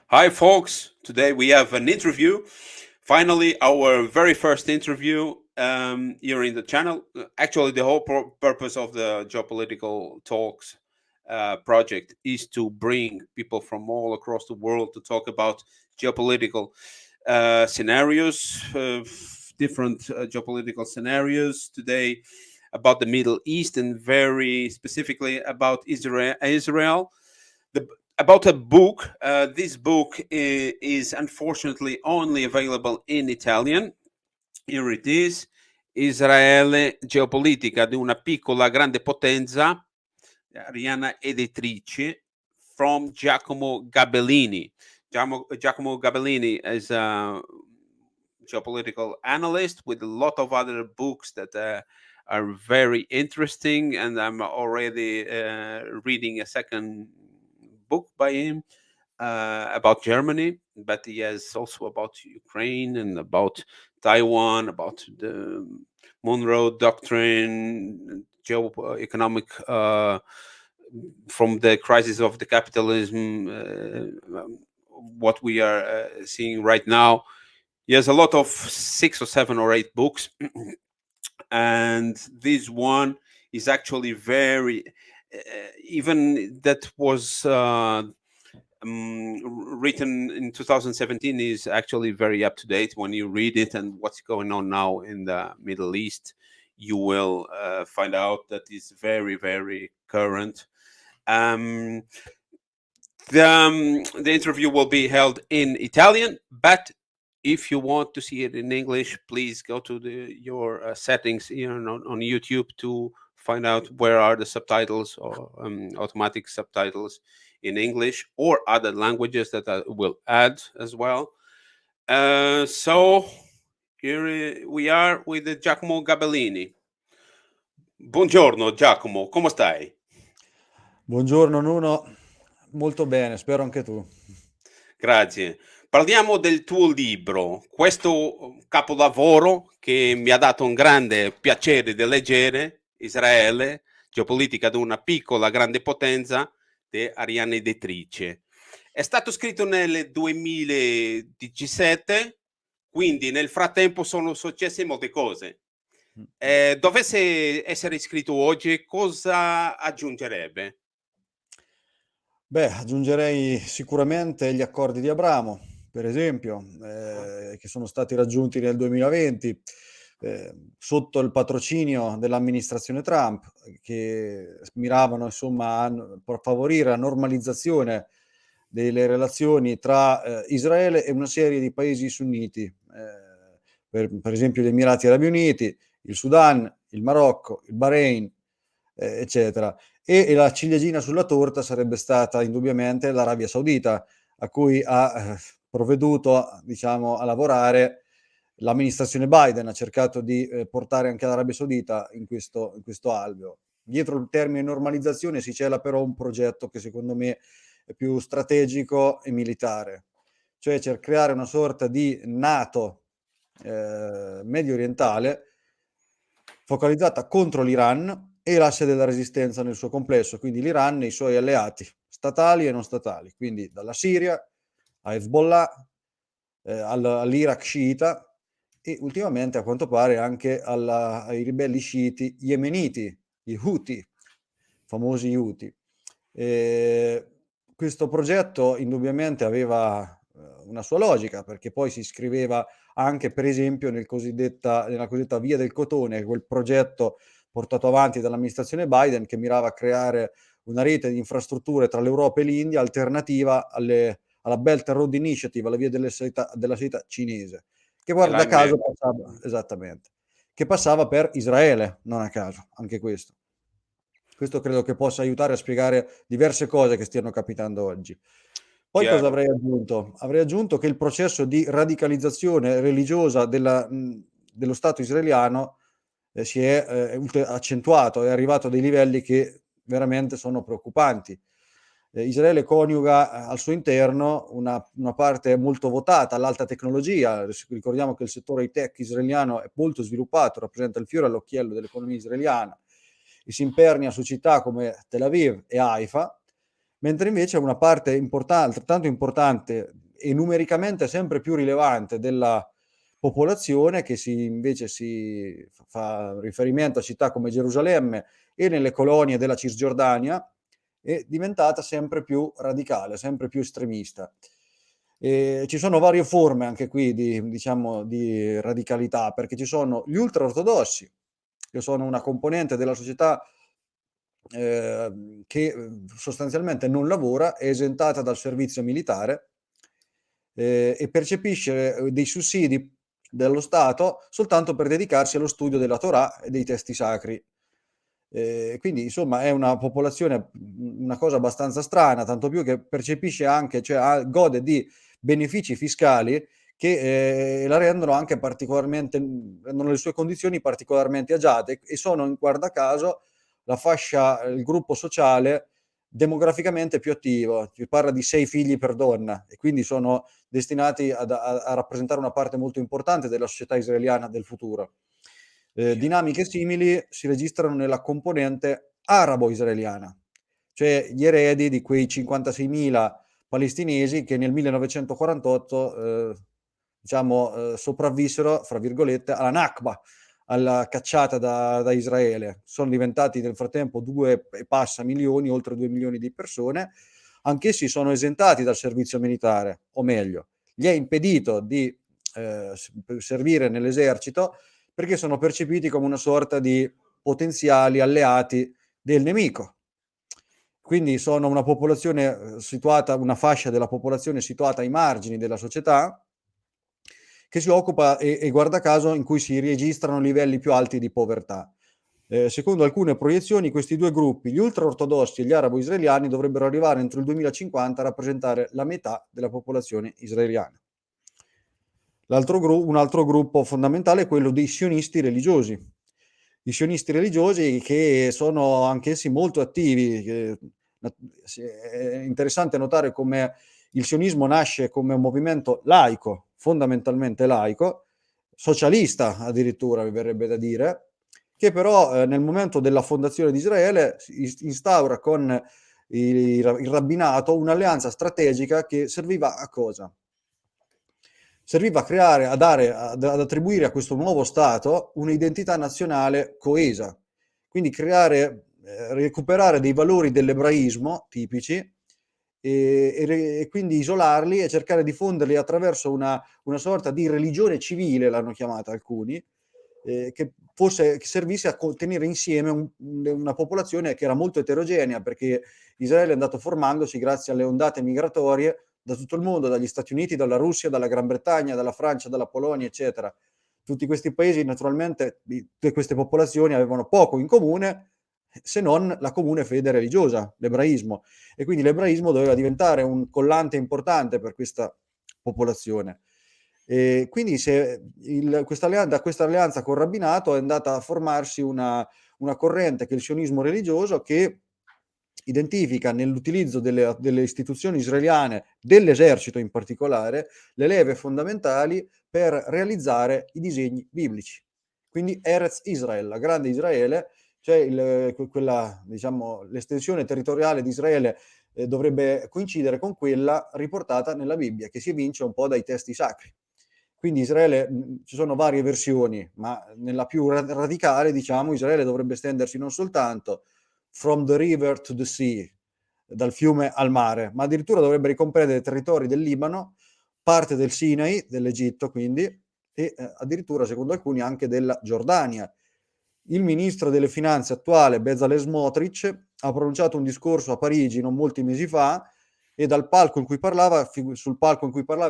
Hi, folks. Today we have an interview. Finally, our very first interview here in the channel. Actually, the whole purpose of the Geopolitical Talks project is to bring people from all across the world to talk about geopolitical scenarios, different geopolitical scenarios today about the Middle East and very specifically about Israel. The, about a book. This book is unfortunately only available in Italian. Here it is. Israele geopolitica di una piccola grande potenza, Arianna editrice, from Giacomo Gabellini. Giacomo Gabellini is a geopolitical analyst with a lot of other books that are very interesting, and I'm already reading a second book by him about Germany, but he has also about Ukraine and about Taiwan, about the Monroe Doctrine, geo-economic from the crisis of the capitalism, what we are seeing right now. He has a lot of 6 or 7 or 8 books, and this one is actually very, even that was written in 2017 is actually very up to date. When you read it and what's going on now in the Middle East, you will find out that it's very, very current. The interview will be held in Italian, but if you want to see it in English, please go to your settings here on YouTube to find out where are the subtitles or automatic subtitles in English or other languages that I will add as well. So here we are with Giacomo Gabellini. Buongiorno Giacomo, come stai? Buongiorno Nuno, molto bene, spero anche tu. Grazie. Parliamo del tuo libro, questo capolavoro che mi ha dato un grande piacere di leggere, Israele, geopolitica di una piccola grande potenza, di Arianna Editrice. È stato scritto nel 2017, quindi nel frattempo sono successe molte cose. Dovesse essere scritto oggi, cosa aggiungerebbe? Beh, aggiungerei sicuramente gli accordi di Abramo, per esempio, che sono stati raggiunti nel 2020 sotto il patrocinio dell'amministrazione Trump, che miravano insomma a favorire la normalizzazione delle relazioni tra Israele e una serie di paesi sunniti, per esempio gli Emirati Arabi Uniti, il Sudan, il Marocco, il Bahrain, eccetera. E la ciliegina sulla torta sarebbe stata indubbiamente l'Arabia Saudita, a cui ha provveduto, diciamo, a lavorare l'amministrazione Biden, ha cercato di portare anche l'Arabia Saudita in questo alveo. Dietro il termine normalizzazione si cela però un progetto che secondo me è più strategico e militare, cioè creare una sorta di NATO medio orientale focalizzata contro l'Iran e l'asse della resistenza nel suo complesso, quindi l'Iran e i suoi alleati, statali e non statali, quindi dalla Siria a Hezbollah, all'Iraq sciita e ultimamente a quanto pare anche ai ribelli sciiti yemeniti, i Houthi, famosi Houthi. Questo progetto indubbiamente aveva una sua logica, perché poi si iscriveva anche per esempio nella cosiddetta Via del Cotone, quel progetto portato avanti dall'amministrazione Biden che mirava a creare una rete di infrastrutture tra l'Europa e l'India alternativa alla Belt and Road Initiative, alla via della seta cinese, che guarda caso passava, esattamente, che passava per Israele, non a caso, anche questo. Questo credo che possa aiutare a spiegare diverse cose che stiano capitando oggi. Poi Chiaro. cosa avrei aggiunto? Avrei aggiunto che il processo di radicalizzazione religiosa dello Stato israeliano si è accentuato, è arrivato a dei livelli che veramente sono preoccupanti. Israele coniuga al suo interno una parte molto votata all'alta tecnologia. Ricordiamo che il settore high-tech israeliano è molto sviluppato, rappresenta il fiore all'occhiello dell'economia israeliana e si impernia su città come Tel Aviv e Haifa, mentre invece una parte altrettanto importante e numericamente sempre più rilevante della popolazione, che invece si fa riferimento a città come Gerusalemme e nelle colonie della Cisgiordania, è diventata sempre più radicale, sempre più estremista. Ci sono varie forme anche qui di radicalità, perché ci sono gli ultraortodossi, che sono una componente della società che sostanzialmente non lavora, è esentata dal servizio militare e percepisce dei sussidi dello Stato soltanto per dedicarsi allo studio della Torah e dei testi sacri. Quindi insomma è una popolazione, una cosa abbastanza strana, tanto più che percepisce anche, cioè gode di benefici fiscali che la rendono anche particolarmente, rendono le sue condizioni particolarmente agiate e sono, guarda caso, il gruppo sociale demograficamente più attivo. Si parla di 6 figli per donna e quindi sono destinati a rappresentare una parte molto importante della società israeliana del futuro. Dinamiche simili si registrano nella componente arabo-israeliana, cioè gli eredi di quei 56.000 palestinesi che nel 1948 sopravvissero, fra virgolette, alla Nakba, alla cacciata da Israele. Sono diventati nel frattempo 2 e passa milioni, oltre 2 milioni di persone. Anch'essi sono esentati dal servizio militare, o meglio, gli è impedito di servire nell'esercito perché sono percepiti come una sorta di potenziali alleati del nemico. Quindi sono una popolazione una fascia della popolazione situata ai margini della società, che si occupa e guarda caso in cui si registrano livelli più alti di povertà. Secondo alcune proiezioni, questi due gruppi, gli ultraortodossi e gli arabo-israeliani, dovrebbero arrivare entro il 2050 a rappresentare la metà della popolazione israeliana. Un altro gruppo fondamentale è quello dei sionisti religiosi. I sionisti religiosi che sono anch'essi molto attivi. È interessante notare come il sionismo nasce come un movimento laico, fondamentalmente laico, socialista addirittura, mi verrebbe da dire, che però nel momento della fondazione di Israele instaura con il rabbinato un'alleanza strategica che serviva a cosa? Serviva a creare, ad attribuire a questo nuovo Stato un'identità nazionale coesa, quindi recuperare dei valori dell'ebraismo tipici e quindi isolarli e cercare di diffonderli attraverso una sorta di religione civile, l'hanno chiamata alcuni, che servisse a tenere insieme una popolazione che era molto eterogenea, perché Israele è andato formandosi grazie alle ondate migratorie da tutto il mondo, dagli Stati Uniti, dalla Russia, dalla Gran Bretagna, dalla Francia, dalla Polonia, eccetera. Tutti questi paesi, naturalmente, tutte queste popolazioni avevano poco in comune, se non la comune fede religiosa, l'ebraismo. E quindi l'ebraismo doveva diventare un collante importante per questa popolazione. E quindi da questa alleanza col rabbinato è andata a formarsi una corrente che è il sionismo religioso, che identifica nell'utilizzo delle istituzioni israeliane, dell'esercito in particolare, le leve fondamentali per realizzare i disegni biblici. Quindi Eretz Israel, la grande Israele, cioè l'estensione territoriale di Israele dovrebbe coincidere con quella riportata nella Bibbia, che si evince un po' dai testi sacri. Quindi Israele, ci sono varie versioni, ma nella più radicale, Israele dovrebbe estendersi non soltanto from the river to the sea, dal fiume al mare, ma addirittura dovrebbe ricomprendere territori del Libano, parte del Sinai, dell'Egitto quindi, e addirittura, secondo alcuni, anche della Giordania. Il ministro delle finanze attuale, Bezalel Smotrich, ha pronunciato un discorso a Parigi non molti mesi fa e sul palco in cui parlava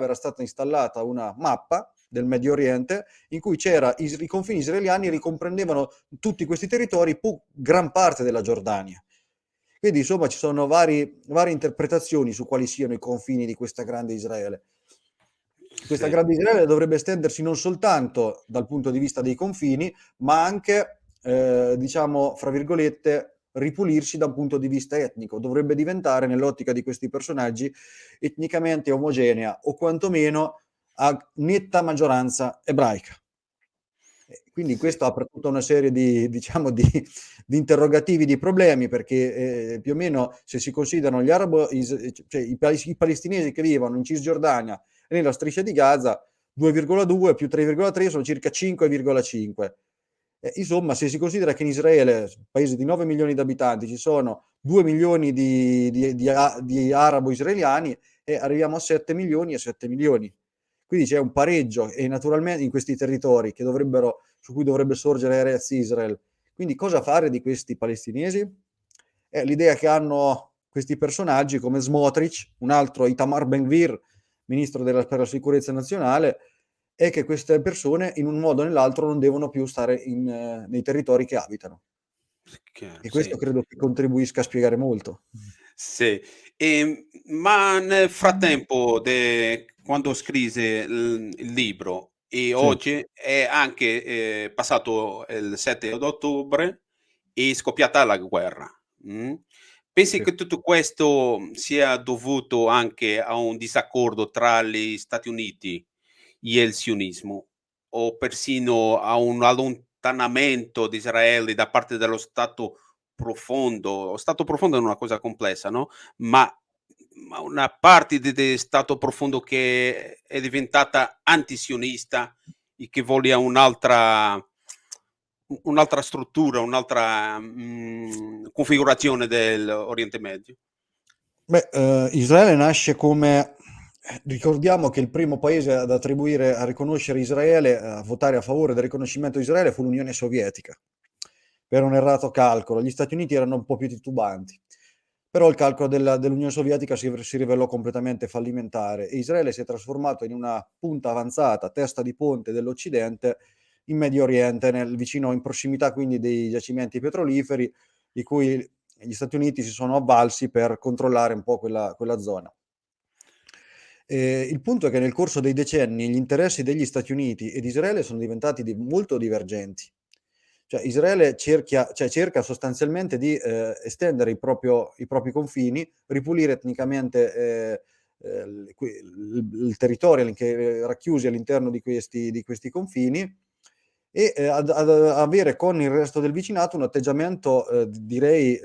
era stata installata una mappa del Medio Oriente in cui i confini israeliani ricomprendevano tutti questi territori, gran parte della Giordania. Quindi insomma ci sono varie interpretazioni su quali siano i confini di questa grande Israele. Questa grande Israele dovrebbe estendersi non soltanto dal punto di vista dei confini, ma anche, fra virgolette, ripulirsi da un punto di vista etnico. Dovrebbe diventare, nell'ottica di questi personaggi, etnicamente omogenea o quantomeno a netta maggioranza ebraica. Quindi Sì. questo apre tutta una serie di diciamo di interrogativi, di problemi, perché, più o meno se si considerano gli arabo cioè i palestinesi che vivono in Cisgiordania e nella Striscia di Gaza, 2,2 più 3,3 sono circa 5,5. Insomma, se si considera che in Israele, paese di 9 milioni di abitanti, ci sono 2 milioni di arabo israeliani, arriviamo a 7 milioni e 7 milioni. Quindi c'è un pareggio e naturalmente in questi territori su cui dovrebbe sorgere Erez Israel. Quindi cosa fare di questi palestinesi? L'idea che hanno questi personaggi come Smotrich, un altro Itamar Ben-Gvir, ministro per la sicurezza nazionale, è che queste persone in un modo o nell'altro non devono più stare nei territori che abitano. Chiaro, E questo sì. credo che contribuisca a spiegare molto. Sì. Ma nel frattempo quando scrisse il libro e Sì, oggi è anche, passato il 7 d'ottobre, è scoppiata la guerra, pensi sì. che tutto questo sia dovuto anche a un disaccordo tra gli Stati Uniti e il sionismo, o persino a un allontanamento di Israele da parte dello Stato profondo? Lo Stato profondo è una cosa complessa, no, ma una parte de Stato profondo che è diventata antisionista e che voglia un'altra struttura, un'altra, configurazione dell'Oriente Medio. Beh, Israele nasce come ricordiamo che il primo paese ad attribuire a riconoscere Israele, a votare a favore del riconoscimento di Israele fu l'Unione Sovietica, per un errato calcolo. Gli Stati Uniti erano un po' più titubanti, però il calcolo dell'Unione Sovietica si rivelò completamente fallimentare e Israele si è trasformato in una punta avanzata, testa di ponte dell'Occidente in Medio Oriente, vicino in prossimità quindi dei giacimenti petroliferi di cui gli Stati Uniti si sono avvalsi per controllare un po' quella zona. Il punto è che nel corso dei decenni gli interessi degli Stati Uniti e di Israele sono diventati molto divergenti. Cioè Israele cerca sostanzialmente di estendere i propri confini, ripulire etnicamente il territorio racchiusi all'interno di questi confini e ad avere con il resto del vicinato un atteggiamento, direi,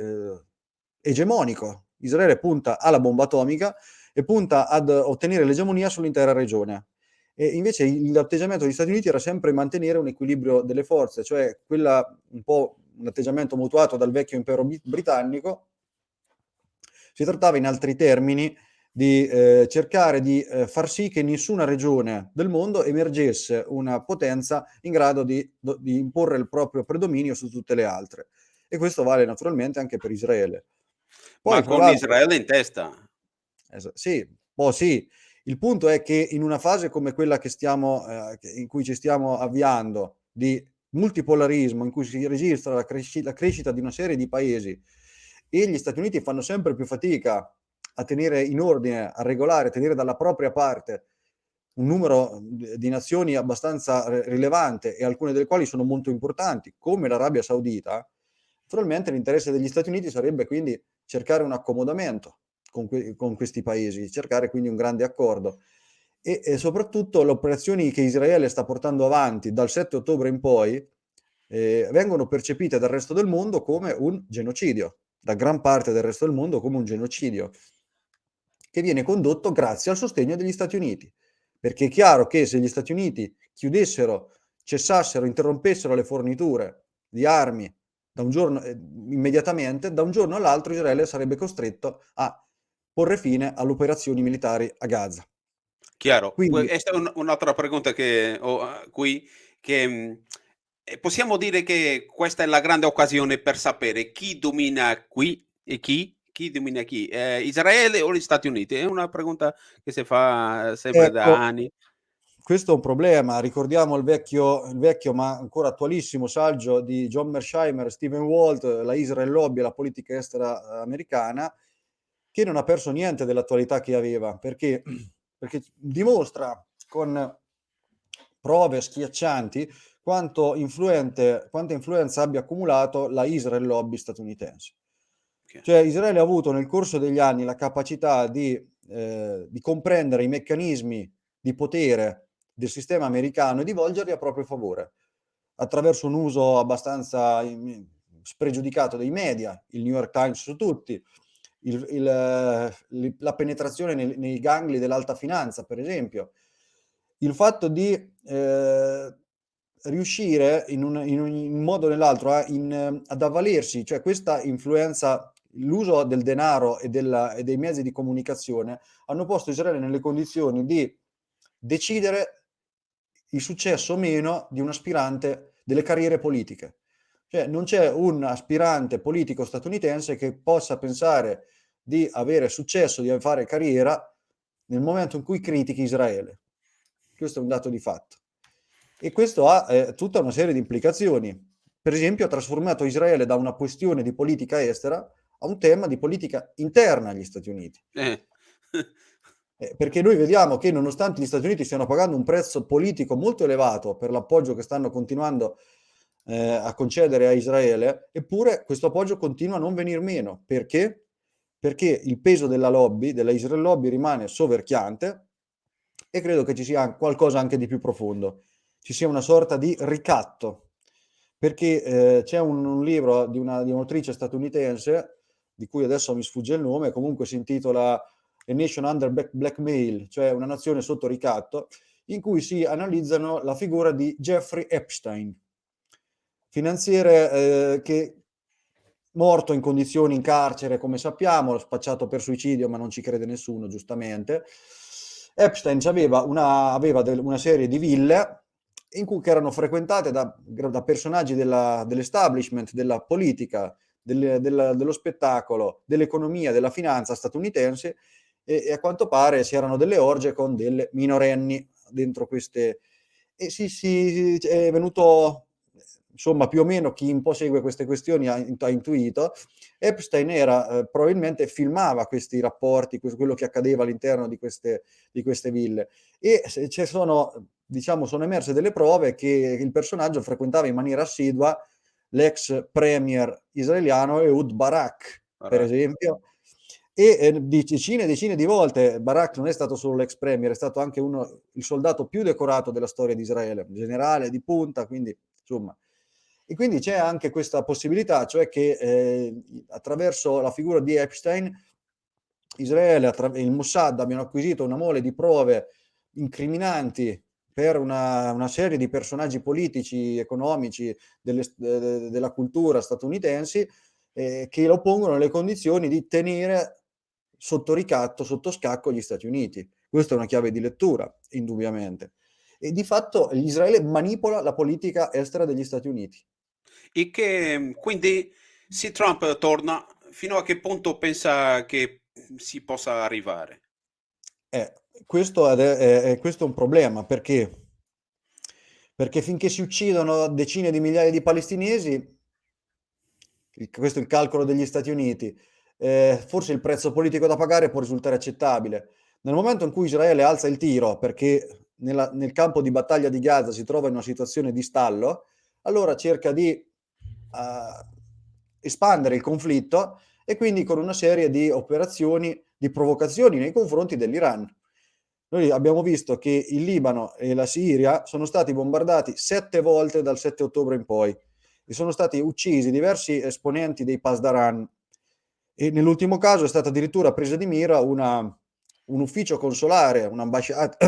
egemonico. Israele punta alla bomba atomica e punta ad ottenere l'egemonia sull'intera regione. E invece l'atteggiamento degli Stati Uniti era sempre mantenere un equilibrio delle forze, cioè un atteggiamento mutuato dal vecchio impero britannico. Si trattava in altri termini di cercare di far sì che in nessuna regione del mondo emergesse una potenza in grado di imporre il proprio predominio su tutte le altre. E questo vale naturalmente anche per Israele. Poi Ma fra con l'altro Israele in testa. sì, boh, sì. Il punto è che in una fase come quella in cui ci stiamo avviando, di multipolarismo, in cui si registra la crescita di una serie di paesi e gli Stati Uniti fanno sempre più fatica a tenere in ordine, a regolare, a tenere dalla propria parte un numero di nazioni abbastanza rilevante e alcune delle quali sono molto importanti, come l'Arabia Saudita, naturalmente l'interesse degli Stati Uniti sarebbe quindi cercare un accomodamento con questi paesi, cercare quindi un grande accordo. E soprattutto le operazioni che Israele sta portando avanti dal 7 ottobre in poi vengono percepite dal resto del mondo come un genocidio, da gran parte del resto del mondo come un genocidio, che viene condotto grazie al sostegno degli Stati Uniti. Perché è chiaro che se gli Stati Uniti cessassero, interrompessero le forniture di armi da un giorno, immediatamente, da un giorno all'altro Israele sarebbe costretto a porre fine alle operazioni militari a Gaza. Chiaro. Quindi Questa è un'altra pregunta che ho, qui, che, possiamo dire che questa è la grande occasione per sapere chi domina qui e chi domina chi? Israele o gli Stati Uniti? È una pregunta che si fa sempre da ecco, anni. questo è un problema. Ricordiamo il vecchio ma ancora attualissimo saggio di John Mearsheimer e Stephen Walt, La Israel Lobby e la politica estera americana, che non ha perso niente dell'attualità che aveva, perché dimostra con prove schiaccianti quanta influenza abbia accumulato la Israel Lobby statunitense. Okay. Cioè Israele ha avuto nel corso degli anni la capacità di comprendere i meccanismi di potere del sistema americano e di volgerli a proprio favore. attraverso un uso abbastanza spregiudicato dei media, il New York Times su tutti, la penetrazione nei gangli dell'alta finanza, per esempio. Il fatto di riuscire in un modo o nell'altro ad avvalersi, cioè questa influenza, l'uso del denaro e dei mezzi di comunicazione hanno posto Israele nelle condizioni di decidere il successo o meno di un aspirante delle carriere politiche. Cioè non c'è un aspirante politico statunitense che possa pensare di avere successo, di fare carriera nel momento in cui critichi Israele. Questo è un dato di fatto. E questo ha tutta una serie di implicazioni. Per esempio ha trasformato Israele da una questione di politica estera a un tema di politica interna agli Stati Uniti. Eh. Perché noi vediamo che nonostante gli Stati Uniti stiano pagando un prezzo politico molto elevato per l'appoggio che stanno continuando a concedere a Israele, eppure questo appoggio continua a non venir meno. Perché? Perché il peso della lobby, della Israel lobby, rimane soverchiante e credo che ci sia qualcosa anche di più profondo. Ci sia una sorta di ricatto. Perché c'è un libro di un'autrice statunitense, di cui adesso mi sfugge il nome, comunque si intitola A Nation Under Blackmail, cioè una nazione sotto ricatto, in cui si analizzano la figura di Jeffrey Epstein, finanziere che morto in condizioni in carcere, come sappiamo, spacciato per suicidio, ma non ci crede nessuno, giustamente. Epstein aveva una serie di ville che erano frequentate da personaggi dell'establishment, della politica, dello spettacolo, dell'economia, della finanza statunitense, e a quanto pare si erano delle orge con delle minorenni dentro queste. E è venuto, insomma, più o meno chi un po' segue queste questioni ha intuito. Epstein probabilmente filmava questi rapporti, quello che accadeva all'interno di queste ville, e sono emerse delle prove che il personaggio frequentava in maniera assidua l'ex premier israeliano Ehud Barak, per esempio, e decine e decine di volte. Barak non è stato solo l'ex premier, è stato anche il soldato più decorato della storia di Israele, generale di punta, quindi insomma. E quindi c'è anche questa possibilità, cioè che attraverso la figura di Epstein, Israele e il Mossad abbiano acquisito una mole di prove incriminanti per una serie di personaggi politici, economici, della cultura statunitensi, che lo pongono nelle condizioni di tenere sotto ricatto, sotto scacco gli Stati Uniti. Questa è una chiave di lettura, indubbiamente. E di fatto Israele manipola la politica estera degli Stati Uniti. E che quindi se Trump torna, fino a che punto pensa che si possa arrivare? Questo è un problema, perché finché si uccidono decine di migliaia di palestinesi, questo è il calcolo degli Stati Uniti, forse il prezzo politico da pagare può risultare accettabile. Nel momento in cui Israele alza il tiro perché nel campo di battaglia di Gaza si trova in una situazione di stallo, allora cerca di espandere il conflitto, e quindi con una serie di operazioni, di provocazioni nei confronti dell'Iran. Noi abbiamo visto che il Libano e la Siria sono stati bombardati 7 volte dal 7 ottobre in poi, e sono stati uccisi diversi esponenti dei Pasdaran, e nell'ultimo caso è stata addirittura presa di mira un ufficio consolare, un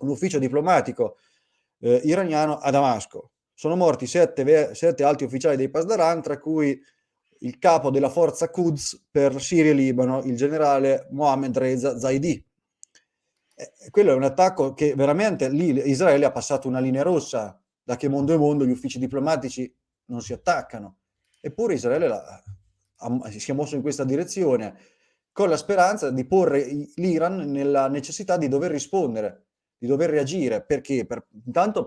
ufficio diplomatico iraniano a Damasco. Sono morti 7 alti ufficiali dei Pasdaran, tra cui il capo della forza Quds per Siria e Libano, il generale Mohammed Reza Zaidi. Quello è un attacco che veramente lì Israele ha passato una linea rossa. Da che mondo è mondo gli uffici diplomatici non si attaccano. Eppure Israele si è mosso in questa direzione, con la speranza di porre l'Iran nella necessità di dover rispondere, di dover reagire. Perché? Intanto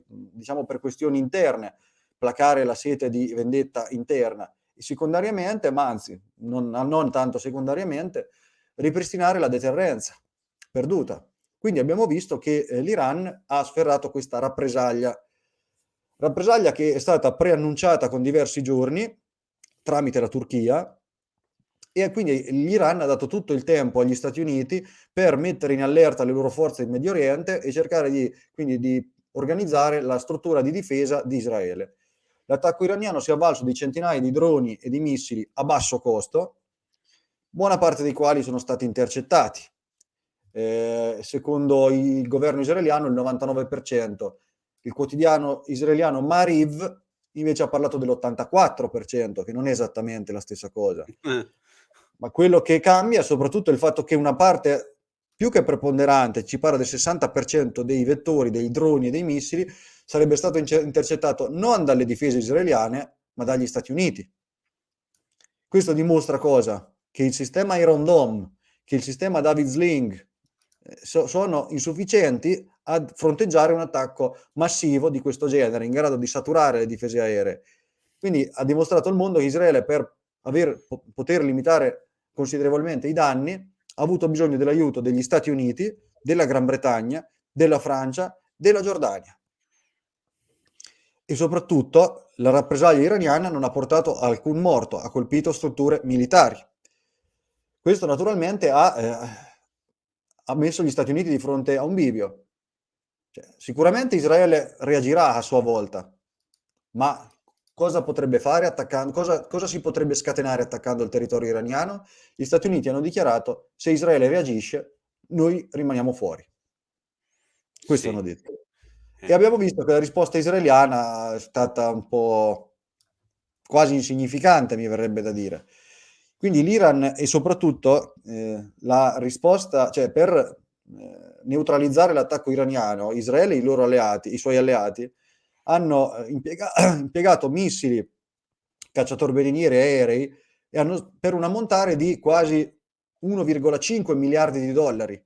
diciamo, per questioni interne, placare la sete di vendetta interna, e secondariamente, ma anzi non tanto secondariamente, ripristinare la deterrenza perduta. Quindi abbiamo visto che l'Iran ha sferrato questa rappresaglia che è stata preannunciata con diversi giorni tramite la Turchia, e quindi l'Iran ha dato tutto il tempo agli Stati Uniti per mettere in allerta le loro forze in Medio Oriente e cercare quindi di organizzare la struttura di difesa di Israele. L'attacco iraniano si è avvalso di centinaia di droni e di missili a basso costo, buona parte dei quali sono stati intercettati. Secondo il governo israeliano il 99%. Il quotidiano israeliano Mariv invece ha parlato dell'84%, che non è esattamente la stessa cosa. Ma quello che cambia è soprattutto il fatto che una parte più che preponderante, ci parla del 60% dei vettori, dei droni e dei missili, sarebbe stato intercettato non dalle difese israeliane, ma dagli Stati Uniti. Questo dimostra cosa? Che il sistema Iron Dome, che il sistema David Sling sono insufficienti a fronteggiare un attacco massivo di questo genere, in grado di saturare le difese aeree. Quindi ha dimostrato al mondo che Israele, per poter limitare considerevolmente i danni, ha avuto bisogno dell'aiuto degli Stati Uniti, della Gran Bretagna, della Francia, della Giordania. E soprattutto la rappresaglia iraniana non ha portato a alcun morto, ha colpito strutture militari. Questo naturalmente ha messo gli Stati Uniti di fronte a un bivio. Cioè, sicuramente Israele reagirà a sua volta, ma cosa potrebbe fare attaccando, cosa si potrebbe scatenare attaccando il territorio iraniano? Gli Stati Uniti hanno dichiarato: se Israele reagisce, noi rimaniamo fuori. Questo Sì. hanno detto. E abbiamo visto che la risposta israeliana è stata un po' quasi insignificante, mi verrebbe da dire. Quindi l'Iran e soprattutto la risposta, cioè per neutralizzare l'attacco iraniano, Israele e i loro alleati, i suoi alleati, hanno impiegato missili, cacciatorpediniere e aerei per un ammontare di quasi 1,5 miliardi di dollari.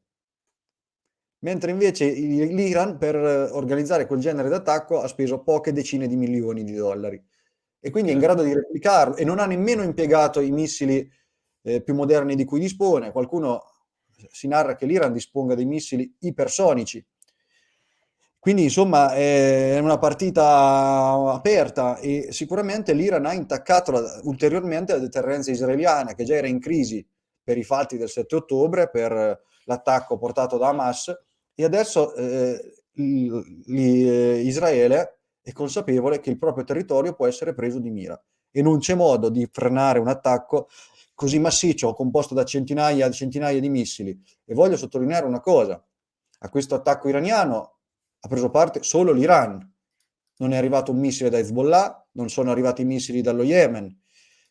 Mentre invece l'Iran per organizzare quel genere d'attacco ha speso poche decine di milioni di dollari. E quindi è in grado di replicarlo e non ha nemmeno impiegato i missili più moderni di cui dispone. Qualcuno si narra che l'Iran disponga dei missili ipersonici. Quindi insomma è una partita aperta e sicuramente l'Iran ha intaccato ulteriormente la deterrenza israeliana, che già era in crisi per i fatti del 7 ottobre, per l'attacco portato da Hamas, e adesso Israele è consapevole che il proprio territorio può essere preso di mira e non c'è modo di frenare un attacco così massiccio, composto da centinaia e centinaia di missili. E voglio sottolineare una cosa: a questo attacco iraniano ha preso parte solo l'Iran. Non è arrivato un missile da Hezbollah, non sono arrivati missili dallo Yemen.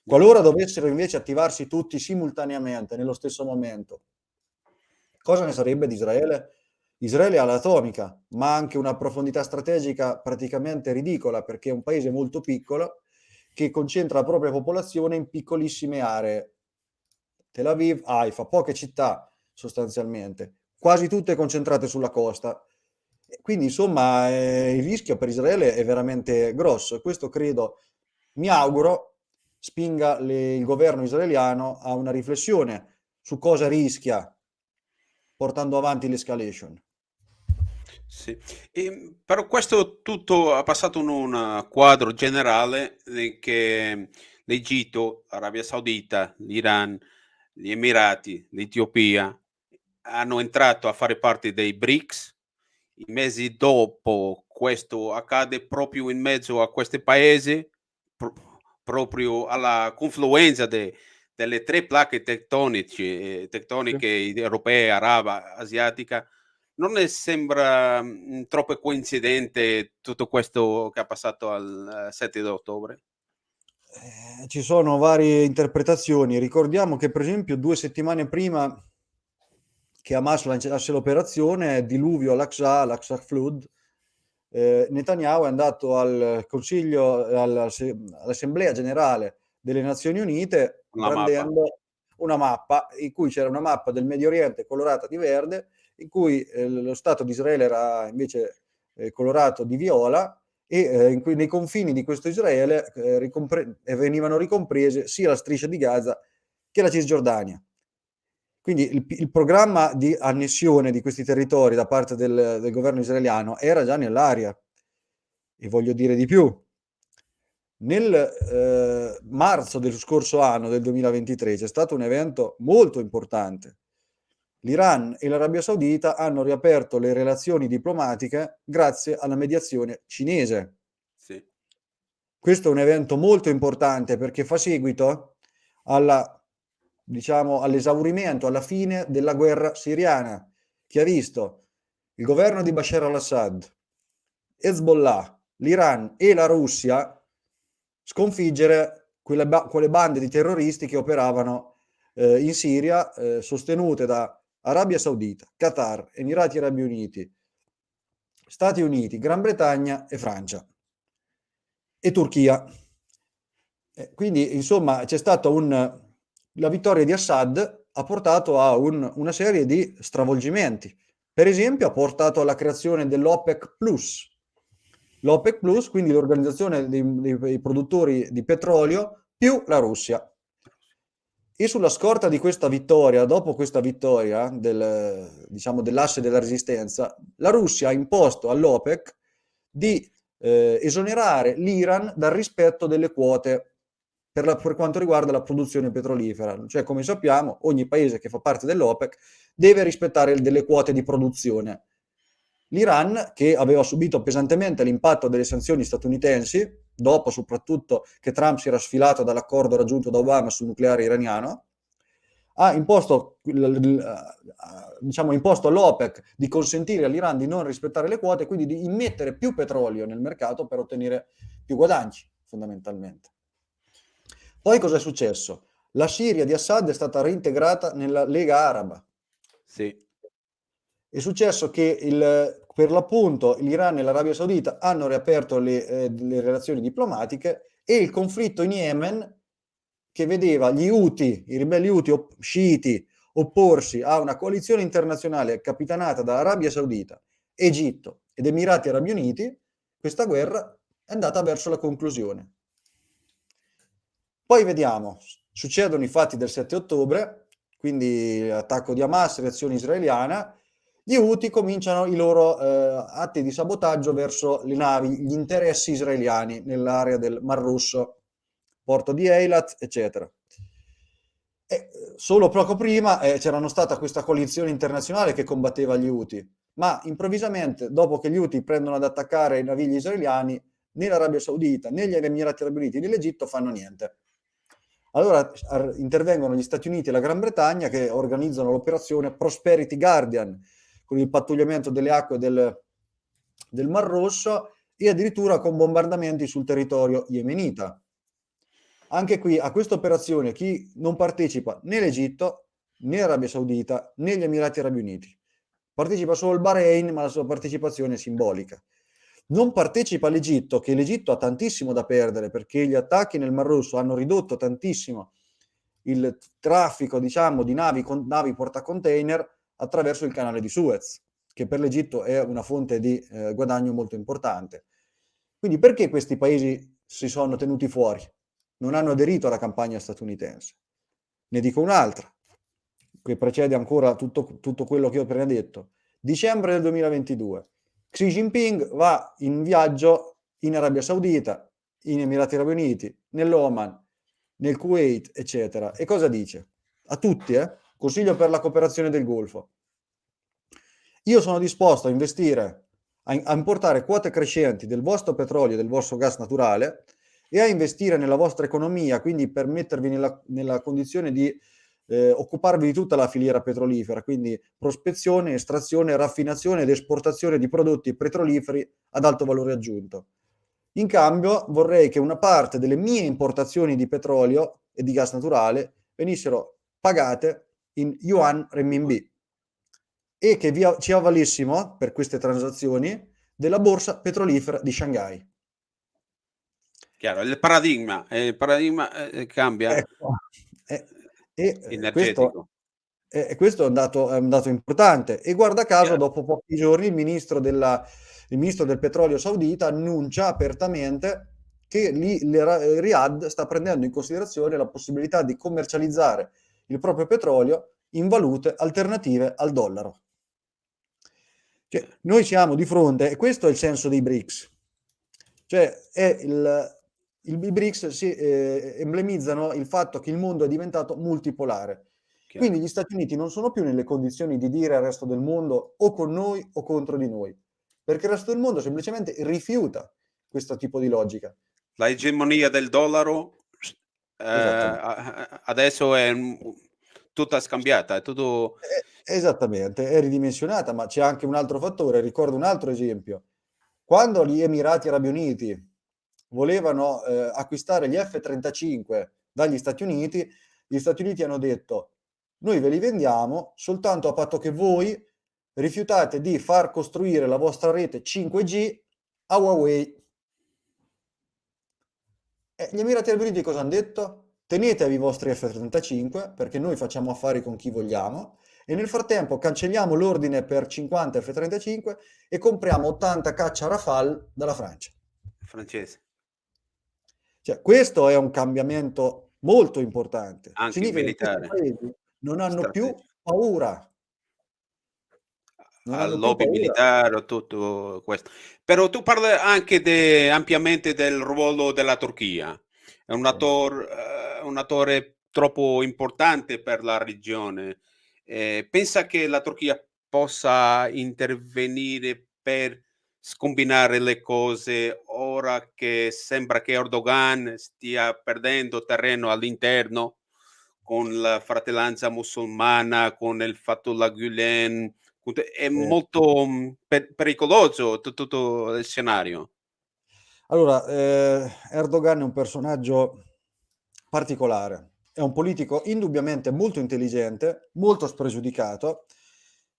Qualora dovessero invece attivarsi tutti simultaneamente, nello stesso momento, cosa ne sarebbe di Israele? Israele ha l'atomica, ma ha anche una profondità strategica praticamente ridicola, perché è un paese molto piccolo che concentra la propria popolazione in piccolissime aree. Tel Aviv, Haifa, poche città sostanzialmente, quasi tutte concentrate sulla costa. Quindi insomma il rischio per Israele è veramente grosso e questo credo, mi auguro, spinga il governo israeliano a una riflessione su cosa rischia portando avanti l'escalation. Sì. Però questo tutto ha passato in un quadro generale che l'Egitto, l'Arabia Saudita, l'Iran, gli Emirati, l'Etiopia hanno entrato a fare parte dei BRICS. I mesi dopo questo accade proprio in mezzo a questi paesi, proprio alla confluenza delle tre placche Sì. tettoniche europee, araba, asiatica. Non le sembra, troppo coincidente tutto questo che è passato al 7 di ottobre? Ci sono varie interpretazioni. Ricordiamo che per esempio 2 settimane prima che Hamas lanciasse l'operazione diluvio al-Aqsa Flood, Netanyahu è andato al Consiglio, all'Assemblea Generale delle Nazioni Unite, Una mappa. brandendo una mappa in cui c'era una mappa del Medio Oriente colorata di verde, in cui lo Stato di Israele era invece colorato di viola e in cui nei confini di questo Israele venivano ricomprese sia la striscia di Gaza che la Cisgiordania. Quindi il programma di annessione di questi territori da parte del governo israeliano era già nell'aria. E voglio dire di più. Nel marzo dello scorso anno, del 2023, c'è stato un evento molto importante. l'Iran e l'Arabia Saudita hanno riaperto le relazioni diplomatiche grazie alla mediazione cinese. Sì. Questo è un evento molto importante perché fa seguito all'esaurimento, alla fine della guerra siriana, che ha visto il governo di Bashar al-Assad, Hezbollah, l'Iran e la Russia sconfiggere quelle bande di terroristi che operavano in Siria, sostenute da Arabia Saudita, Qatar, Emirati Arabi Uniti, Stati Uniti, Gran Bretagna e Francia e Turchia. Quindi, insomma, la vittoria di Assad ha portato a una serie di stravolgimenti. Per esempio, ha portato alla creazione dell'OPEC Plus. L'OPEC Plus, quindi l'organizzazione dei produttori di petrolio, più la Russia. E sulla scorta di questa vittoria, dopo questa vittoria dell'asse della resistenza, la Russia ha imposto all'OPEC di esonerare l'Iran dal rispetto delle quote per quanto riguarda la produzione petrolifera. Cioè, come sappiamo, ogni paese che fa parte dell'OPEC deve rispettare delle quote di produzione. L'Iran, che aveva subito pesantemente l'impatto delle sanzioni statunitensi, dopo soprattutto che Trump si era sfilato dall'accordo raggiunto da Obama sul nucleare iraniano, ha imposto all'OPEC di consentire all'Iran di non rispettare le quote e quindi di immettere più petrolio nel mercato per ottenere più guadagni, fondamentalmente. Poi cosa è successo? La Siria di Assad è stata reintegrata nella Lega Araba. Sì. È successo che per l'appunto l'Iran e l'Arabia Saudita hanno riaperto le relazioni diplomatiche e il conflitto in Yemen, che vedeva i ribelli Houthi sciiti, opporsi a una coalizione internazionale capitanata da Arabia Saudita, Egitto ed Emirati Arabi Uniti, questa guerra è andata verso la conclusione. Poi vediamo, succedono i fatti del 7 ottobre, quindi attacco di Hamas, reazione israeliana. Gli Houthi cominciano i loro atti di sabotaggio verso le navi, gli interessi israeliani nell'area del Mar Rosso, porto di Eilat, eccetera. Solo poco prima c'era stata questa coalizione internazionale che combatteva gli Houthi, ma improvvisamente, dopo che gli Houthi prendono ad attaccare i navigli israeliani, né l'Arabia Saudita, né gli Emirati Arabi Uniti, né l'Egitto fanno niente. Allora intervengono gli Stati Uniti e la Gran Bretagna che organizzano l'operazione Prosperity Guardian, con il pattugliamento delle acque del Mar Rosso e addirittura con bombardamenti sul territorio yemenita. Anche qui a questa operazione chi non partecipa né l'Egitto, né l'Arabia Saudita, né gli Emirati Arabi Uniti. Partecipa solo il Bahrain, ma la sua partecipazione è simbolica. Non partecipa l'Egitto, che l'Egitto ha tantissimo da perdere perché gli attacchi nel Mar Rosso hanno ridotto tantissimo il traffico, diciamo, di navi portacontainer attraverso il canale di Suez, che per l'Egitto è una fonte di guadagno molto importante. Quindi perché questi paesi si sono tenuti fuori? Non hanno aderito alla campagna statunitense. Ne dico un'altra, che precede ancora tutto quello che ho appena detto. Dicembre del 2022. Xi Jinping va in viaggio in Arabia Saudita, in Emirati Arabi Uniti, nell'Oman, nel Kuwait, eccetera. E cosa dice? A tutti, Consiglio per la cooperazione del Golfo. Io sono disposto a investire, a importare quote crescenti del vostro petrolio e del vostro gas naturale e a investire nella vostra economia, quindi per mettervi nella condizione di occuparvi di tutta la filiera petrolifera, quindi prospezione, estrazione, raffinazione ed esportazione di prodotti petroliferi ad alto valore aggiunto. In cambio vorrei che una parte delle mie importazioni di petrolio e di gas naturale venissero pagate in yuan renminbi e che ci avvalissimo per queste transazioni della borsa petrolifera di Shanghai. Chiaro, il paradigma cambia Ecco, energetico. questo è un dato importante e guarda caso Chiaro. dopo pochi giorni il ministro del petrolio saudita annuncia apertamente che Riyadh sta prendendo in considerazione la possibilità di commercializzare il proprio petrolio in valute alternative al dollaro. Cioè, noi siamo di fronte, e questo è il senso dei BRICS, cioè i BRICS si emblemizzano il fatto che il mondo è diventato multipolare. chiaro. Quindi gli Stati Uniti non sono più nelle condizioni di dire al resto del mondo o con noi o contro di noi, perché il resto del mondo semplicemente rifiuta questo tipo di logica. La egemonia del dollaro s Esattamente. adesso è, tutta scambiata, è tutto Esattamente, è ridimensionata, ma c'è anche un altro fattore. Ricordo un altro esempio: quando gli Emirati Arabi Uniti volevano, acquistare gli F-35 dagli Stati Uniti, gli Stati Uniti hanno detto: "Noi ve li vendiamo soltanto a patto che voi rifiutate di far costruire la vostra rete 5G a Huawei". Gli Emirati Arabi Uniti cosa han detto? Tenetevi i vostri F-35 perché noi facciamo affari con chi vogliamo e nel frattempo cancelliamo l'ordine per 50 F-35 e compriamo 80 caccia Rafale dalla Francia. francese, Cioè, questo è un cambiamento molto importante. anche Significa che questi militare, paesi non hanno più strategico. paura, non Al hanno più lobby paura. militare, tutto questo. Però tu parli anche ampiamente del ruolo della Turchia. È Sì. un attore troppo importante per la regione. Pensa che la Turchia possa intervenire per scombinare le cose ora che sembra che Erdogan stia perdendo terreno all'interno con la fratellanza musulmana, con il Fethullah Gülen, è Sì. molto, pericoloso tutto il scenario. Allora, Erdogan è un personaggio particolare. È un politico indubbiamente molto intelligente, molto spregiudicato,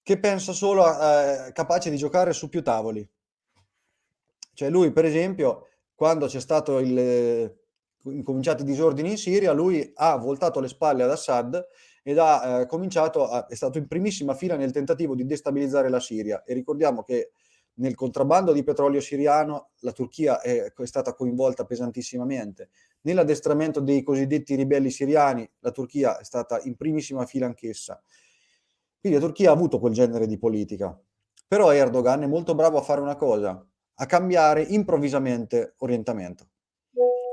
che pensa solo a capace di giocare su più tavoli. Cioè lui per esempio, quando c'è stato incominciati i disordini in Siria, lui ha voltato le spalle ad Assad ed ha, cominciato a è stato in primissima fila nel tentativo di destabilizzare la Siria e ricordiamo che nel contrabbando di petrolio siriano la Turchia è stata coinvolta pesantissimamente. Nell'addestramento dei cosiddetti ribelli siriani la Turchia è stata in primissima fila anch'essa. Quindi la Turchia ha avuto quel genere di politica. Però Erdogan è molto bravo a fare una cosa, a cambiare improvvisamente orientamento.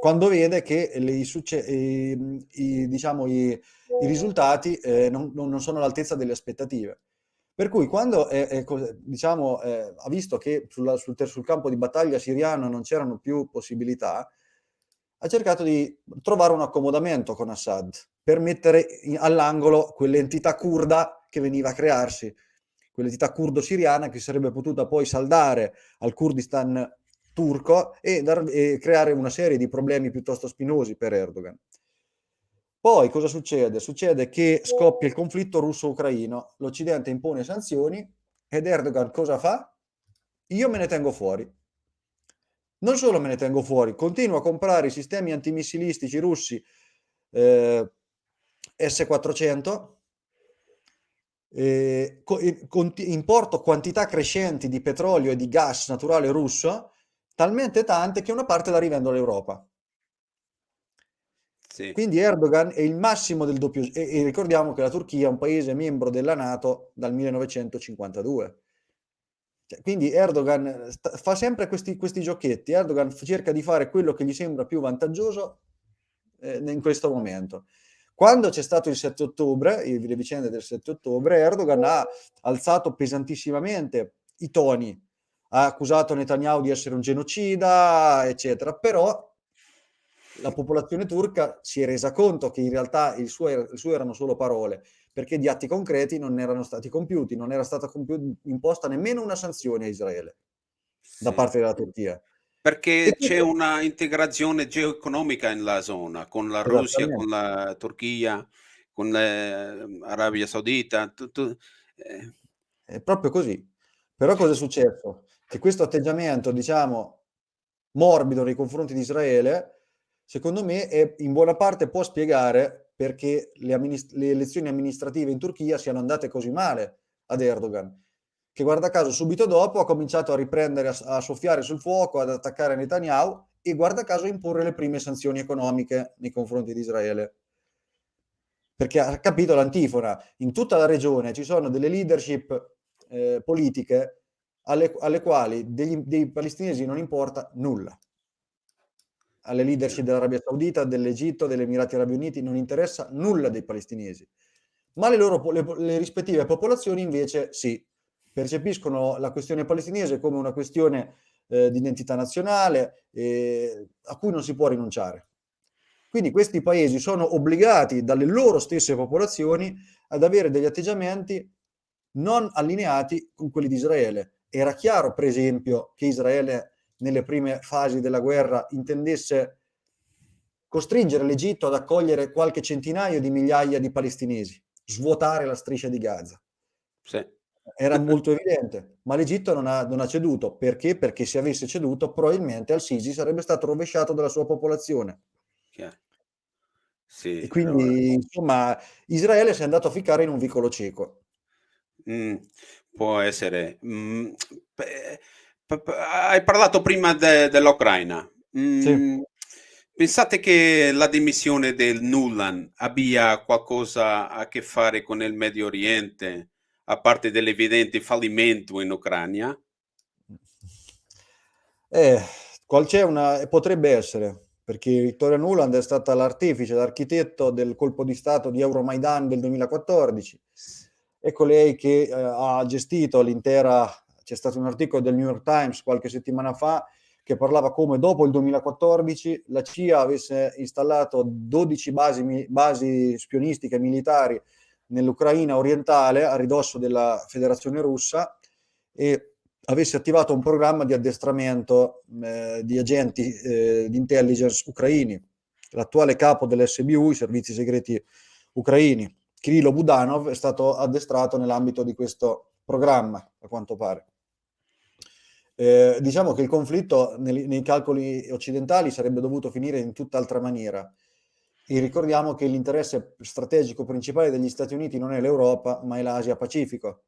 Quando vede che diciamo, i risultati non sono all'altezza delle aspettative. Per cui quando diciamo, ha visto che sul campo di battaglia siriano non c'erano più possibilità, ha cercato di trovare un accomodamento con Assad per mettere all'angolo quell'entità curda che veniva a crearsi, quell'entità curdo-siriana che si sarebbe potuta poi saldare al Kurdistan turco e creare una serie di problemi piuttosto spinosi per Erdogan. Poi cosa succede? Succede che scoppia il conflitto russo-ucraino, l'Occidente impone sanzioni ed Erdogan cosa fa? Io me ne tengo fuori. Non solo me ne tengo fuori, continuo a comprare i sistemi antimissilistici russi ehm, S-400, importo quantità crescenti di petrolio e di gas naturale russo, talmente tante che una parte la rivendo all'Europa. Sì, Quindi Erdogan è il massimo del doppio e ricordiamo che la Turchia è un paese membro della NATO dal 1952. Cioè, quindi Erdogan fa sempre questi giochetti. Erdogan cerca di fare quello che gli sembra più vantaggioso in questo momento. Quando c'è stato il 7 ottobre, le vicende del 7 ottobre, Erdogan ha alzato pesantissimamente i toni, ha accusato Netanyahu di essere un genocida, eccetera, però la popolazione turca si è resa conto che in realtà il suo erano solo parole, perché di atti concreti non erano stati compiuti, non era stata imposta nemmeno una sanzione a Israele da sì. parte della Turchia. E Perché c'è questo una integrazione geoeconomica nella zona, con la Russia, con esattamente, la Turchia, con l'Arabia Saudita, tutto è proprio così. Però cosa è successo? Che questo atteggiamento, diciamo, morbido nei confronti di Israele, secondo me in buona parte può spiegare perché le elezioni amministrative in Turchia siano andate così male ad Erdogan, che guarda caso subito dopo ha cominciato a riprendere a soffiare sul fuoco, ad attaccare Netanyahu e guarda caso a imporre le prime sanzioni economiche nei confronti di Israele. Perché ha capito l'antifona: in tutta la regione ci sono delle leadership, politiche alle quali dei palestinesi non importa nulla. Alle chiaro. leadership dell'Arabia Saudita, dell'Egitto, degli Emirati Arabi Uniti non interessa nulla dei palestinesi. ma le rispettive popolazioni invece sì, percepiscono la questione palestinese come una questione di identità nazionale a cui non si può rinunciare. Quindi questi paesi sono obbligati dalle loro stesse popolazioni ad avere degli atteggiamenti non allineati con quelli di Israele. Era chiaro, per esempio, che Israele nelle prime fasi della guerra intendesse costringere l'Egitto ad accogliere qualche centinaio di migliaia di palestinesi, svuotare la striscia di Gaza. Sì. Era molto evidente, ma l'Egitto non ha ceduto. Perché? Perché se avesse ceduto probabilmente al-Sisi sarebbe stato rovesciato dalla sua popolazione. Chiaro. E Sì, allora. quindi, insomma, Israele si è andato a ficcare in un vicolo cieco. Mh, può essere. Pe hai parlato prima dell'Ucraina. Sì. Pensate che la dimissione del Nuland abbia qualcosa a che fare con il Medio Oriente, a parte dell'evidente fallimento in Ucraina? Eh, potrebbe essere, perché Victoria Nuland è stata l'artefice, l'architetto del colpo di stato di Euromaidan del 2014. È colei che ha gestito l'intera. C'è stato un articolo del New York Times qualche settimana fa che parlava come dopo il 2014 la CIA avesse installato 12 basi spionistiche militari nell'Ucraina orientale a ridosso della Federazione Russa e avesse attivato un programma di addestramento di agenti di intelligence ucraini. L'attuale capo dell'SBU, i servizi segreti ucraini, Kirilo Budanov, è stato addestrato nell'ambito di questo programma, a quanto pare. Diciamo che il conflitto nei calcoli occidentali sarebbe dovuto finire in tutt'altra maniera. E ricordiamo che l'interesse strategico principale degli Stati Uniti non è l'Europa, ma è l'Asia-Pacifico.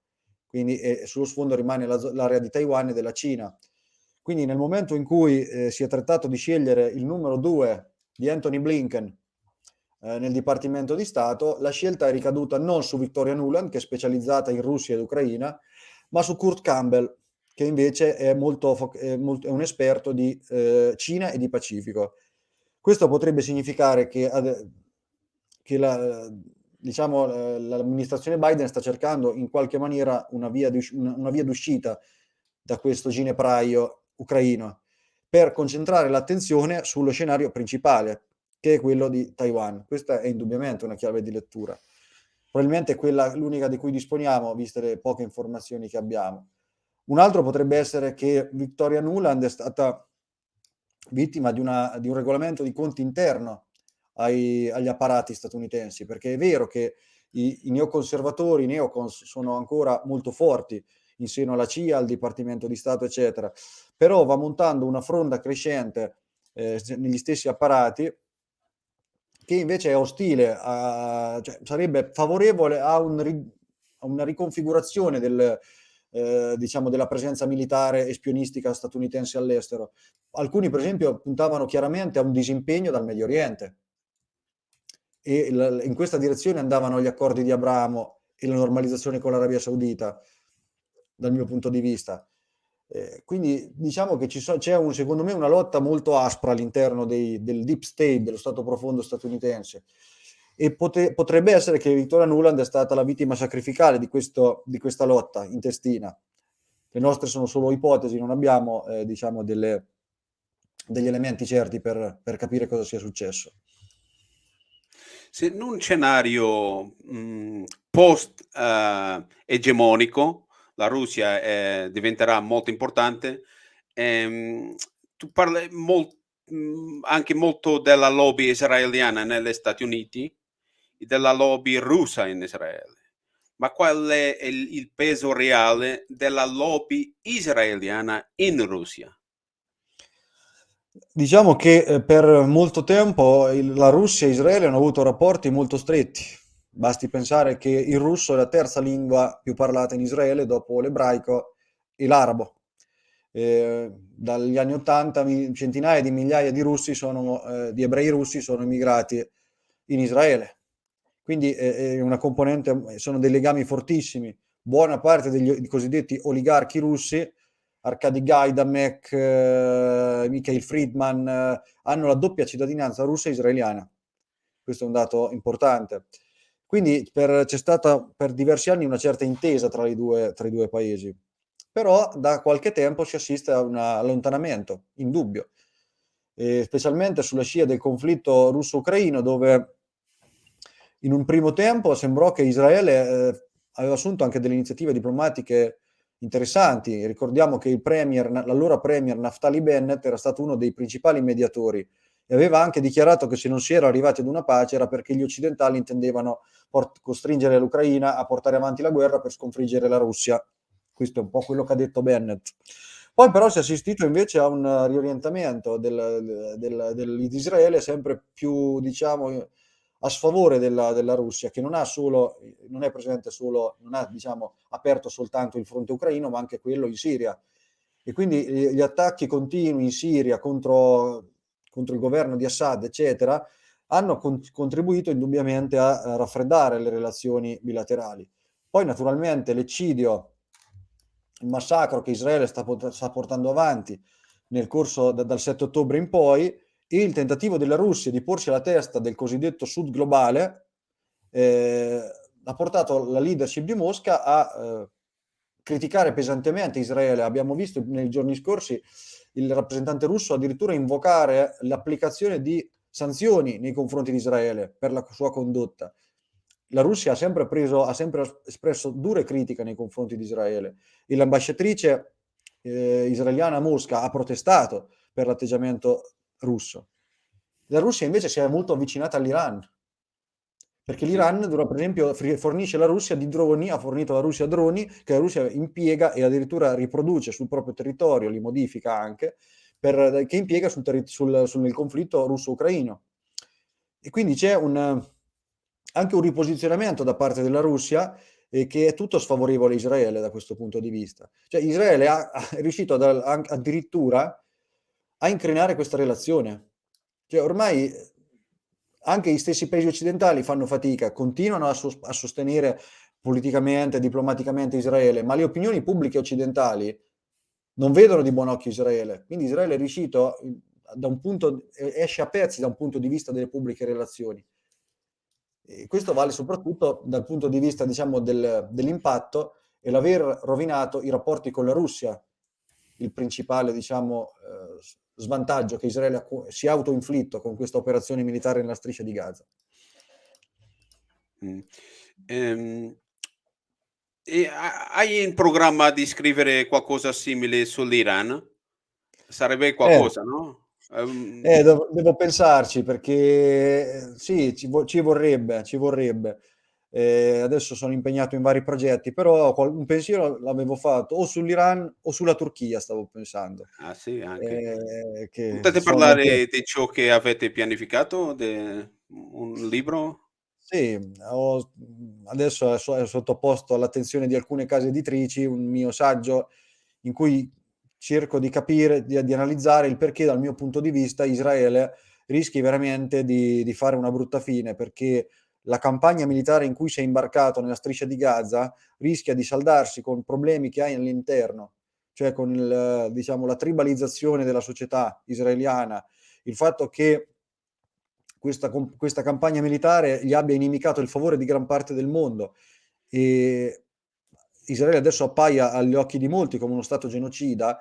Quindi sullo sfondo rimane l'area di Taiwan e della Cina. Quindi nel momento in cui si è trattato di scegliere il numero 2 di Anthony Blinken nel Dipartimento di Stato, la scelta è ricaduta non su Victoria Nuland, che è specializzata in Russia ed Ucraina, ma su Kurt Campbell, che invece è un esperto di Cina e di Pacifico. Questo potrebbe significare che diciamo, l'amministrazione Biden sta cercando in qualche maniera una via d'uscita da questo ginepraio ucraino per concentrare l'attenzione sullo scenario principale, che è quello di Taiwan. Questa è indubbiamente una chiave di lettura. Probabilmente è quella l'unica di cui disponiamo, viste le poche informazioni che abbiamo. Un altro potrebbe essere che Victoria Nuland è stata vittima di un regolamento di conti interno agli apparati statunitensi, perché è vero che i neoconservatori, i neocons, sono ancora molto forti in seno alla CIA, al Dipartimento di Stato, eccetera, però va montando una fronda crescente negli stessi apparati che invece è ostile, cioè sarebbe favorevole a una riconfigurazione diciamo, della presenza militare e spionistica statunitense all'estero. Alcuni, per esempio, puntavano chiaramente a un disimpegno dal Medio Oriente e in questa direzione andavano gli accordi di Abramo e la normalizzazione con l'Arabia Saudita, dal mio punto di vista. Quindi diciamo che c'è secondo me una lotta molto aspra all'interno del deep state, dello Stato profondo statunitense, e potrebbe essere che Victoria Nuland è stata la vittima sacrificale di questa lotta intestina. Le nostre sono solo ipotesi, non abbiamo diciamo degli elementi certi per capire cosa sia successo. Se in un scenario, post, egemonico, la Russia, diventerà molto importante, tu parli anche molto della lobby israeliana negli Stati Uniti e della lobby russa in Israele. Ma qual è il peso reale della lobby israeliana in Russia? Diciamo che per molto tempo la Russia e Israele hanno avuto rapporti molto stretti. Basti pensare che il russo è la terza lingua più parlata in Israele dopo l'ebraico e l'arabo. Dagli anni '80 centinaia di migliaia di ebrei russi sono immigrati in Israele. Quindi è una componente, sono dei legami fortissimi. Buona parte degli cosiddetti oligarchi russi, Arkady Gaidamek, Mikhail Friedman, hanno la doppia cittadinanza russa e israeliana. Questo è un dato importante. Quindi c'è stata per diversi anni una certa intesa tra i due paesi, però da qualche tempo si assiste a un allontanamento indubbio, specialmente sulla scia del conflitto russo-ucraino, dove in un primo tempo sembrò che Israele aveva assunto anche delle iniziative diplomatiche interessanti. Ricordiamo che l'allora premier Naftali Bennett era stato uno dei principali mediatori e aveva anche dichiarato che se non si era arrivati ad una pace era perché gli occidentali intendevano costringere l'Ucraina a portare avanti la guerra per sconfiggere la Russia. Questo è un po' quello che ha detto Bennett. Poi però si è assistito invece a un riorientamento di Israele sempre più, diciamo, a sfavore della Russia, che non è presente solo, non ha, diciamo, aperto soltanto il fronte ucraino, ma anche quello in Siria. E quindi gli attacchi continui in Siria contro il governo di Assad, eccetera, hanno contribuito indubbiamente a raffreddare le relazioni bilaterali. Poi naturalmente il massacro che Israele sta portando avanti nel corso dal 7 ottobre in poi, e il tentativo della Russia di porsi alla testa del cosiddetto Sud globale ha portato la leadership di Mosca a criticare pesantemente Israele. Abbiamo visto nei giorni scorsi il rappresentante russo addirittura invocare l'applicazione di sanzioni nei confronti di Israele per la sua condotta. La Russia ha sempre espresso dure critiche nei confronti di Israele e l'ambasciatrice israeliana a Mosca ha protestato per l'atteggiamento russo. La Russia invece si è molto avvicinata all'Iran, perché Sì. l'Iran, per esempio, fornisce la Russia di droni, ha fornito alla Russia droni che la Russia impiega e addirittura riproduce sul proprio territorio, li modifica anche, che impiega nel conflitto russo-ucraino. E quindi c'è anche un riposizionamento da parte della Russia che è tutto sfavorevole a Israele da questo punto di vista. Cioè Israele è riuscito addirittura a incrinare questa relazione. Cioè ormai anche gli stessi paesi occidentali fanno fatica, continuano a sostenere politicamente, diplomaticamente Israele, ma le opinioni pubbliche occidentali non vedono di buon occhio Israele. Quindi Israele è riuscito, esce a pezzi da un punto di vista delle pubbliche relazioni. E questo vale soprattutto dal punto di vista, diciamo, dell'impatto e l'aver rovinato i rapporti con la Russia, il principale, diciamo, svantaggio che Israele si è autoinflitto con questa operazione militare nella striscia di Gaza. Mm. E hai in programma di scrivere qualcosa simile sull'Iran? Sarebbe Eh, qualcosa, no? devo pensarci perché sì, ci vorrebbe, ci vorrebbe. Adesso sono impegnato in vari progetti, però un pensiero l'avevo fatto o sull'Iran o sulla Turchia, stavo pensando. Ah sì, anche. Che Potete sono molto. parlare di ciò che avete pianificato? Un libro? Sì, adesso è sottoposto all'attenzione di alcune case editrici un mio saggio in cui cerco di capire, di analizzare il perché dal mio punto di vista Israele rischi veramente di fare una brutta fine, perché la campagna militare in cui si è imbarcato nella striscia di Gaza rischia di saldarsi con problemi che hai all'interno, cioè con diciamo, la tribalizzazione della società israeliana, il fatto che questa campagna militare gli abbia inimicato il favore di gran parte del mondo e Israele adesso appaia agli occhi di molti come uno stato genocida,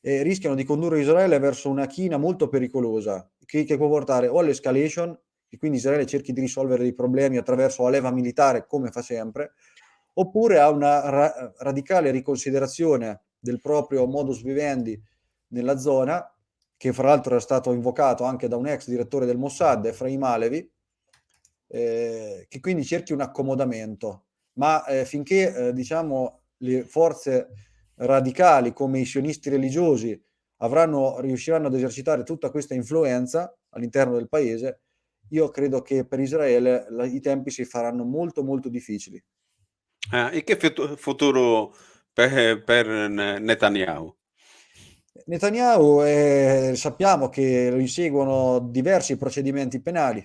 rischiano di condurre Israele verso una china molto pericolosa che può portare o all'escalation, e quindi Israele cerchi di risolvere dei problemi attraverso la leva militare come fa sempre, oppure a una radicale riconsiderazione del proprio modus vivendi nella zona, che fra l'altro era stato invocato anche da un ex direttore del Mossad, Efraim Halevi, che quindi cerchi un accomodamento. Ma finché diciamo, le forze radicali come i sionisti religiosi riusciranno ad esercitare tutta questa influenza all'interno del paese, io credo che per Israele i tempi si faranno molto molto difficili. E che futuro per Netanyahu? Netanyahu, sappiamo che lo inseguono diversi procedimenti penali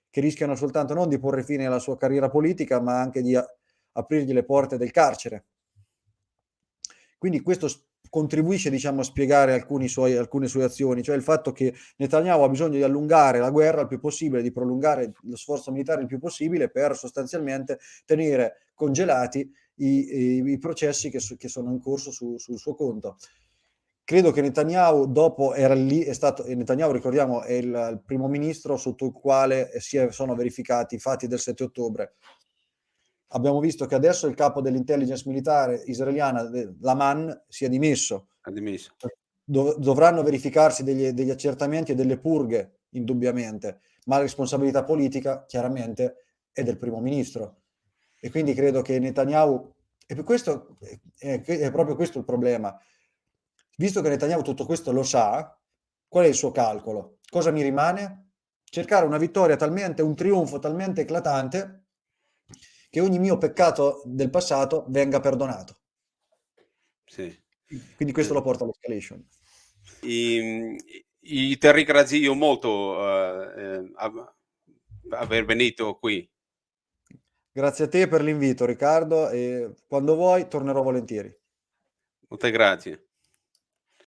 che rischiano soltanto non di porre fine alla sua carriera politica, ma anche di aprirgli le porte del carcere. Quindi questo contribuisce, diciamo, a spiegare alcune sue azioni, cioè il fatto che Netanyahu ha bisogno di allungare la guerra il più possibile, di prolungare lo sforzo militare il più possibile per sostanzialmente tenere congelati i processi che sono in corso sul suo conto. Credo che Netanyahu dopo era lì, e Netanyahu, ricordiamo, è il primo ministro sotto il quale sono verificati i fatti del 7 ottobre. Abbiamo visto che adesso il capo dell'intelligence militare israeliana, Laman, si è dimesso. Ha dimesso. Dovranno verificarsi degli accertamenti e delle purghe, indubbiamente, ma la responsabilità politica chiaramente è del primo ministro. E quindi credo che Netanyahu, e per questo è proprio questo il problema. Visto che Netanyahu tutto questo lo sa, qual è il suo calcolo? Cosa mi rimane? Cercare una vittoria un trionfo talmente eclatante che ogni mio peccato del passato venga perdonato. Sì. Quindi questo lo porta all'escalation. I te ringrazio molto aver venuto qui. Grazie a te per l'invito, Riccardo, e quando vuoi tornerò volentieri. Molte grazie.